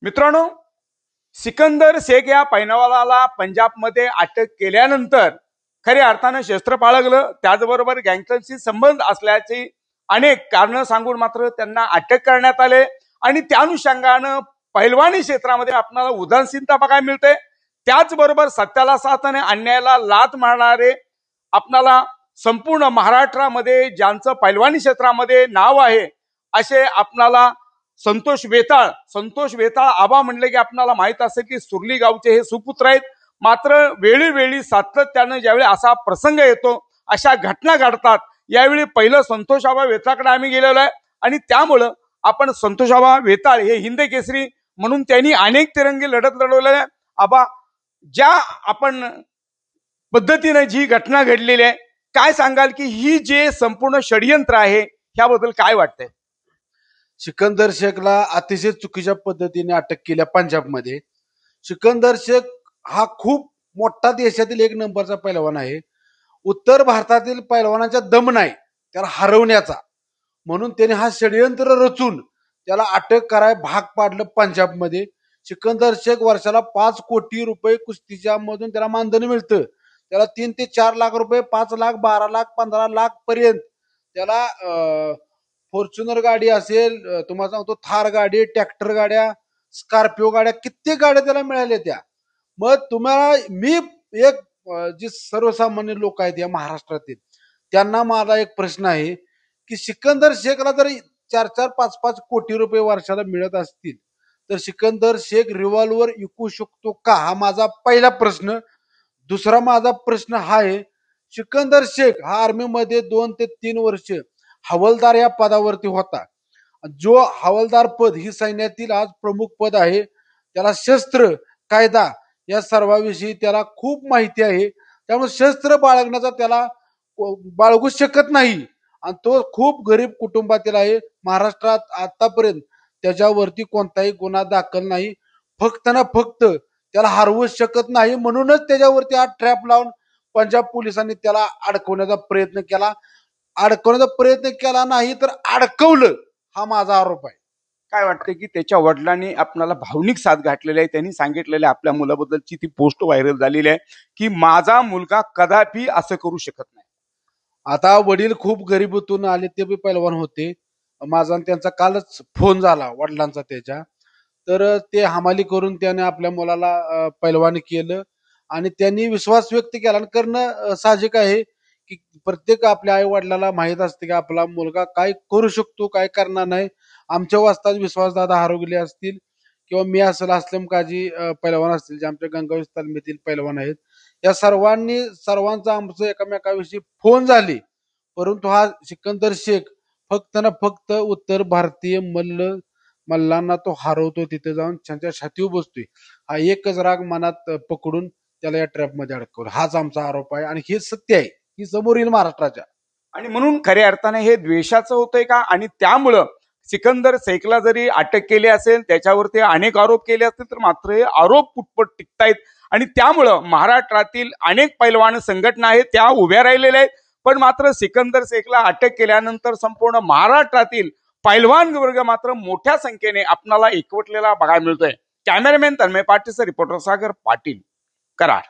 मित्रांनो, सिकंदर शेख या पैलवानाला पंजाबमध्ये अटक केल्यानंतर खऱ्या अर्थानं शस्त्र बाळगलं, त्याचबरोबर गँगस्टरशी संबंध असल्याची अनेक कारणं सांगून मात्र त्यांना अटक करण्यात आले आणि त्या अनुषंगानं पैलवानी क्षेत्रामध्ये आपल्याला उदासीनता बघायला मिळते। त्याचबरोबर सत्याला साथ आणि अन्यायाला लाथ मारणारे आपल्याला संपूर्ण महाराष्ट्रामध्ये ज्यांचं पैलवानी क्षेत्रामध्ये नाव आहे असे आपल्याला संतोष वेताळ आबा म्हणले की आपल्याला माहित असेल की सुरली गावचे हे सुपुत्र आहेत। मात्र वेळोवेळी सातत्यानं ज्यावेळी असा प्रसंग येतो, अशा घटना घडतात, यावेळी पहिलं संतोष आबा वेताळकडे आम्ही गेलेलो आहे आणि त्यामुळं आपण संतोष आबा वेताळ हे हिंद केसरी म्हणून त्यांनी अनेक तिरंगी लढत लढवलेल्या आहे। आबा, ज्या आपण पद्धतीने जी घटना घडलेली आहे, काय सांगाल की ही जे संपूर्ण षडयंत्र आहे ह्याबद्दल काय वाटतंय? सिकंदर शेखला अतिशय चुकीच्या पद्धतीने अटक केल्या पंजाबमध्ये। सिकंदर शेख हा खूप मोठा देशातील एक नंबरचा पैलवान आहे। उत्तर भारतातील पैलवानांचा दम नाही त्याला हरवण्याचा, म्हणून त्याने हा षडयंत्र रचून त्याला अटक कराय भाग पाडलं पंजाबमध्ये। सिकंदर शेख वर्षाला 5 कोटी रुपये कुस्तीच्या मधून त्याला मानधन मिळतं। त्याला 3 ते 4 लाख रुपये, 5 लाख, 12 लाख, 15 लाख पर्यंत त्याला फॉर्च्युनर गाडी असेल, तुम्हाला सांगतो थार गाडी, ट्रॅक्टर गाड्या, स्कॉर्पिओ गाड्या, कित्येक गाड्या त्याला मिळाल्या त्या। मग तुम्हाला मी एक जी सर्वसामान्य लोक आहेत या महाराष्ट्रातील, त्यांना माझा एक प्रश्न आहे की सिकंदर शेखला जर 4-4, 5-5 कोटी रुपये वर्षाला मिळत असतील तर सिकंदर शेख रिव्हॉल्वर विकू शकतो का, हा माझा पहिला प्रश्न। दुसरा माझा प्रश्न हा आहे, सिकंदर शेख हा आर्मीमध्ये 2 ते 3 वर्ष हवालदार या पदावरती होता। जो हवालदार पद ही सैन्यातील आज प्रमुख पद आहे। त्याला शस्त्र कायदा या सर्वाविषयी त्याला खूप माहिती आहे, त्यामुळे शस्त्र बाळगण्याचा त्याला बाळगू शकत नाही आणि तो खूप गरीब कुटुंबातील आहे। महाराष्ट्रात आतापर्यंत त्याच्यावरती कोणताही गुन्हा दाखल नाही, फक्त ना फक्त त्याला हरवू शकत नाही, म्हणूनच त्याच्यावरती हा ट्रॅप लावून पंजाब पोलिसांनी त्याला अडकवण्याचा प्रयत्न केला नाही तर अडकवलं, हा माझा आरोप आहे। काय वाटतं की त्याच्या वडिलांनी आपल्याला भावनिक साथ घातलेली आहे, त्यांनी सांगितलेलं आपल्या मुलाबद्दलची ती पोस्ट व्हायरल झालेली आहे की माझा मुलगा कदापि असं करू शकत नाही। आता वडील खूप गरिबीतून आले, ते बी पैलवान होते। माझा त्यांचा कालच फोन झाला वडिलांचा त्याच्या, तर ते हमाली करून त्याने आपल्या मुलाला पैलवानी केलं आणि त्यांनी विश्वास व्यक्त केला करणं साहजिक आहे की प्रत्येक आपल्या आई वडिलाला माहित असते की आपला मुलगा काय करू शकतो, काय करणार नाही। आमच्या वाजता विश्वास दादा हरवले असतील किंवा मी असेल, असलम काजी पैलवान असतील, जे आमच्या गंगावीस तालमीतील पैलवान आहेत, या सर्वांचा आमचं एकमेकाविषयी फोन झाले, परंतु हा सिकंदर शेख फक्त ना फक्त उत्तर भारतीय मल्लांना तो हरवतो, तिथे जाऊन त्यांच्या छातीवर बसतोय। हा एकच राग मनात पकडून त्याला या ट्रॅपमध्ये अडकवलं, हाच आमचा आरोप आहे आणि हे सत्य आहे, ही समोर येईल महाराष्ट्राच्या। आणि म्हणून खऱ्या अर्थाने हे द्वेषाचं होतंय का, आणि त्यामुळं सिकंदर शेखला जरी अटक केली असेल, त्याच्यावरती अनेक आरोप केले असतील, तर मात्र हे आरोप पुटपट टिकतायत आणि त्यामुळं महाराष्ट्रातील अनेक पैलवान संघटना आहेत त्या उभ्या राहिलेल्या आहेत। पण मात्र सिकंदर शेखला अटक केल्यानंतर संपूर्ण महाराष्ट्रातील पैलवान वर्ग मात्र मोठ्या संख्येने आपल्याला एकवटलेला बघायला मिळतोय। Cameraman Tanmay Patil, reporter Sagar Patil, Karad.